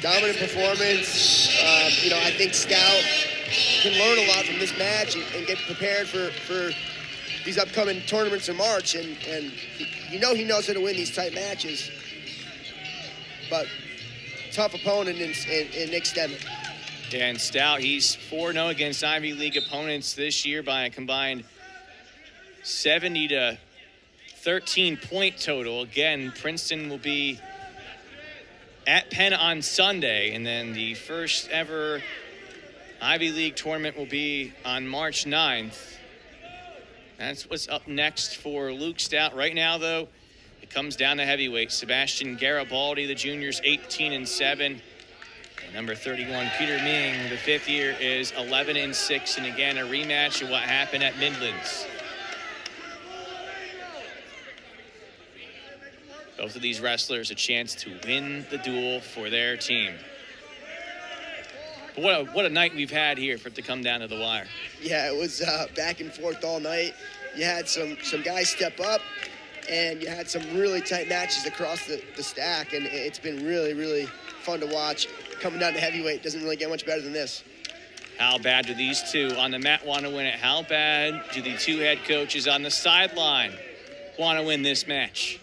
Dominant performance. I think Scout can learn a lot from this match and get prepared for these upcoming tournaments in March. And he knows how to win these tight matches. But tough opponent in Nick Stedman. Yeah, and Stout, he's 4-0 against Ivy League opponents this year by a combined 70 to 13 point total. Again, Princeton will be at Penn on Sunday, and then the first ever Ivy League tournament will be on March 9th. That's what's up next for Luke Stout. Right now, though, it comes down to heavyweight. Sebastian Garibaldi, the juniors, 18-7. Number 31, Peter Ming, the fifth year, is 11-6. And again, a rematch of what happened at Midlands. Both of these wrestlers a chance to win the duel for their team. But what a night we've had here for it to come down to the wire. Yeah, it was back and forth all night. You had some guys step up, and you had some really tight matches across the stack, and it's been really, really fun to watch. Coming down to heavyweight doesn't really get much better than this. How bad do these two on the mat want to win it? How bad do the two head coaches on the sideline want to win this match?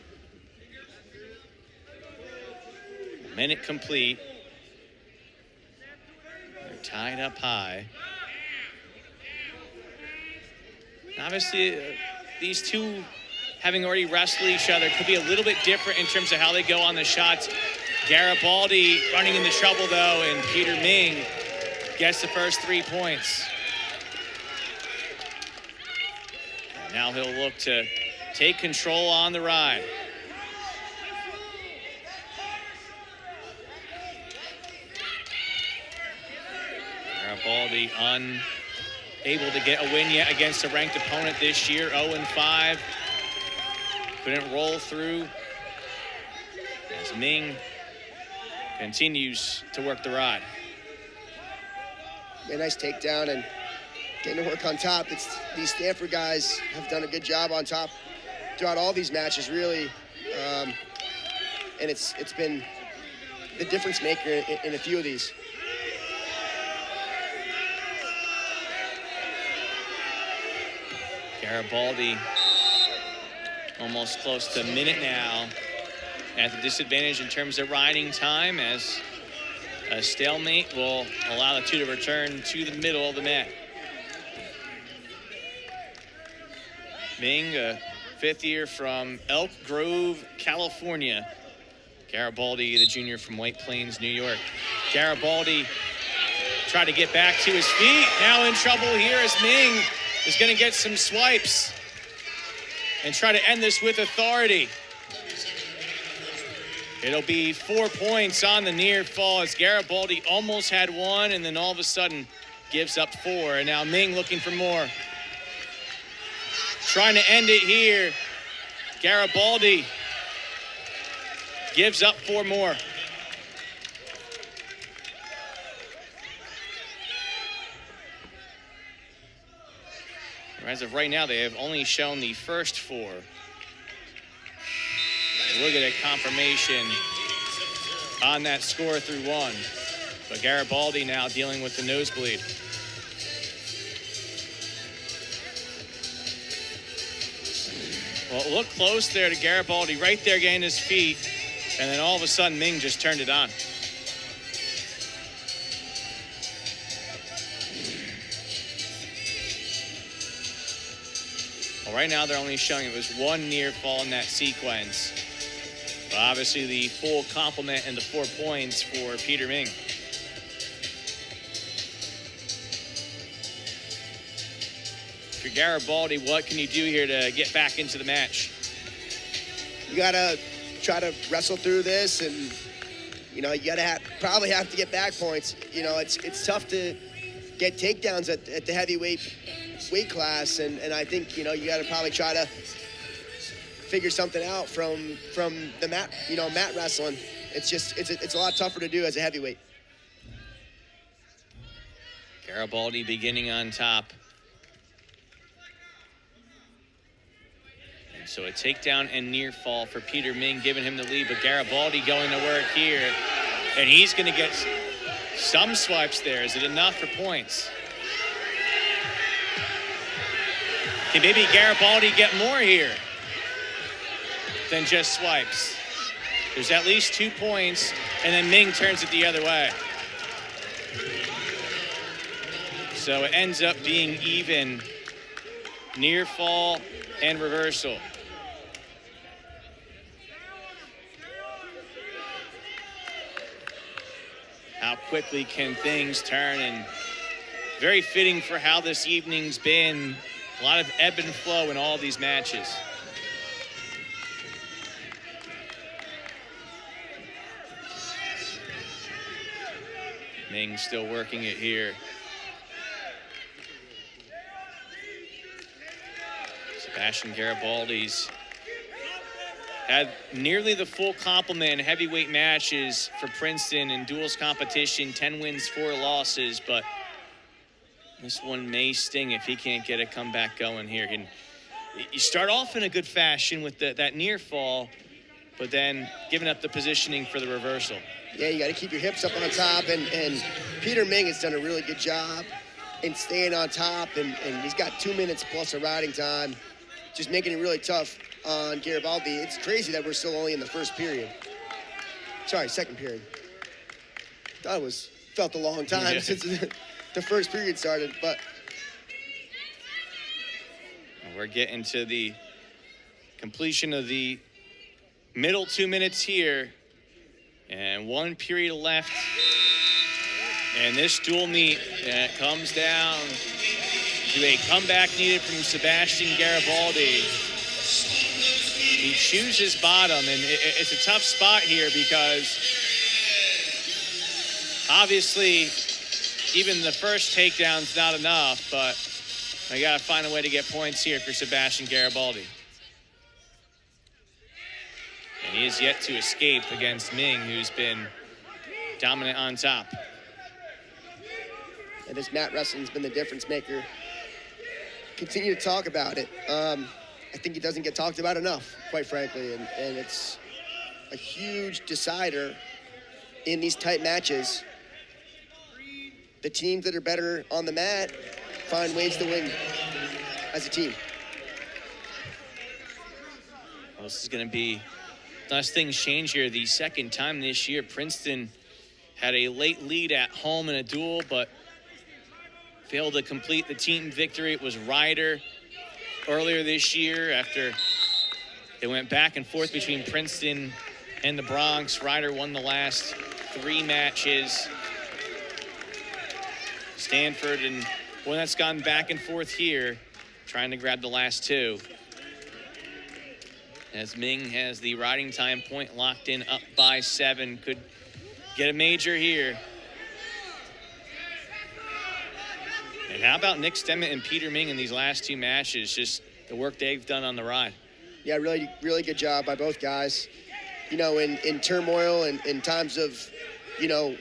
Minute complete. They're tied up high. Obviously, these two, having already wrestled each other, could be a little bit different in terms of how they go on the shots. Garibaldi running into trouble, though, and Peter Ming gets the first 3 points. And now he'll look to take control on the ride. Garibaldi unable to get a win yet against a ranked opponent this year, 0-5. Couldn't roll through as Ming continues to work the ride. A nice takedown and getting to work on top. These Stanford guys have done a good job on top throughout all these matches, really. And it's been the difference maker in a few of these. Garibaldi almost close to a minute now at the disadvantage in terms of riding time, as a stalemate will allow the two to return to the middle of the mat. Ming, a fifth year from Elk Grove, California. Garibaldi, the junior from White Plains, New York. Garibaldi tried to get back to his feet. Now in trouble here as Ming is going to get some swipes and try to end this with authority. It'll be 4 points on the near fall as Garibaldi almost had one and then all of a sudden gives up 4. And now Ming looking for more. Trying to end it here. Garibaldi gives up 4 more. As of right now, they have only shown the first 4. We'll get a confirmation on that score through 1. But Garibaldi now dealing with the nosebleed. Well, look close there to Garibaldi, right there getting his feet. And then all of a sudden, Ming just turned it on. Well, right now they're only showing it was 1 near fall in that sequence. But obviously the full complement and the 4 points for Peter Ming. For Garibaldi, what can you do here to get back into the match? You gotta try to wrestle through this, and you gotta probably have to get back points. It's tough to get takedowns at the heavyweight weight class, and I think you gotta probably try to figure something out from the mat wrestling. It's a lot tougher to do as a heavyweight. Garibaldi beginning on top. And so a takedown and near fall for Peter Ming, giving him the lead, but Garibaldi going to work here. And he's going to get some swipes there. Is it enough for points? Can maybe Garibaldi get more here than just swipes? There's at least 2 points, and then Ming turns it the other way. So it ends up being even, near fall and reversal. How quickly can things turn? And very fitting for how this evening's been. A lot of ebb and flow in all these matches. Ming still working it here. Sebastian Garibaldi's had nearly the full complement of heavyweight matches for Princeton in duels competition, 10 wins, 4 losses, but this one may sting if he can't get a comeback going here. And you start off in a good fashion with that near fall, but then giving up the positioning for the reversal. Yeah, you got to keep your hips up on top, and Peter Ming has done a really good job in staying on top, and he's got 2 minutes plus of riding time, just making it really tough on Garibaldi. It's crazy that we're still only in the first period. Sorry, second period. Felt a long time since the first period started, but we're getting to the completion of the middle 2 minutes here, and 1 period left. And this dual meet comes down to a comeback needed from Sebastian Garibaldi. He chooses bottom, and it's a tough spot here because obviously even the first takedown's not enough, but I got to find a way to get points here for Sebastian Garibaldi. And he is yet to escape against Ming, who's been dominant on top. And this mat wrestling's been the difference maker. Continue to talk about it. I think it doesn't get talked about enough, quite frankly, and it's a huge decider in these tight matches. The teams that are better on the mat find ways to win as a team. Well, this is going to be, unless things change here, the second time this year Princeton had a late lead at home in a duel, but failed to complete the team victory. It was Ryder earlier this year after they went back and forth between Princeton and the Bronx. Ryder won the last 3 matches. Stanford, and one that's gone back and forth here, trying to grab the last 2. As Ming has the riding time point locked in, up by 7. Could get a major here. And how about Nick Stemmet and Peter Ming in these last 2 matches? Just the work they've done on the ride. Yeah, really, really good job by both guys. You know, in turmoil and in times of, you know,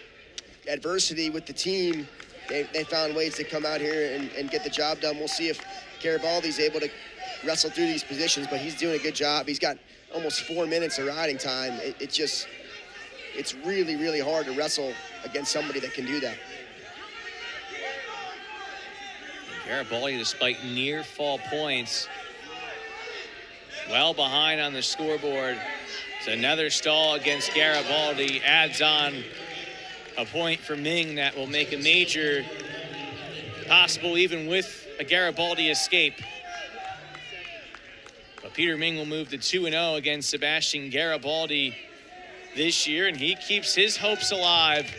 adversity with the team, they found ways to come out here and get the job done. We'll see if Garibaldi's able to wrestle through these positions, but he's doing a good job. He's got almost 4 minutes of riding time. It's really, really hard to wrestle against somebody that can do that. Garibaldi, despite near fall points, well behind on the scoreboard. It's another stall against Garibaldi, adds on a point for Ming that will make a major possible even with a Garibaldi escape. But Peter Ming will move to 2-0 against Sebastian Garibaldi this year, and he keeps his hopes alive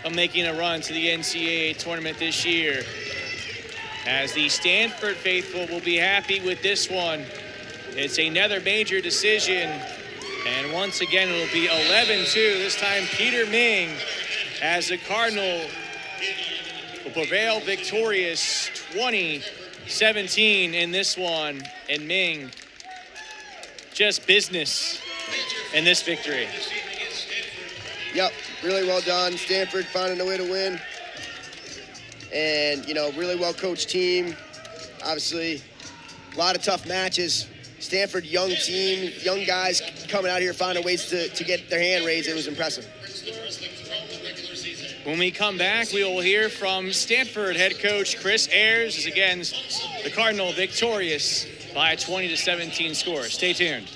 of making a run to the NCAA tournament this year. As the Stanford faithful will be happy with this one. It's another major decision, and once again it'll be 11-2. This time Peter Ming, as the Cardinal, will prevail victorious 20-17 in this one, and Ming just business in this victory. Yep, really well done. Stanford finding a way to win. And, you know, really well-coached team. Obviously, a lot of tough matches. Stanford, young team, young guys coming out here finding ways to get their hand raised. It was impressive. When we come back, we will hear from Stanford head coach Chris Ayers as again the Cardinal victorious by a 20-17 score. Stay tuned.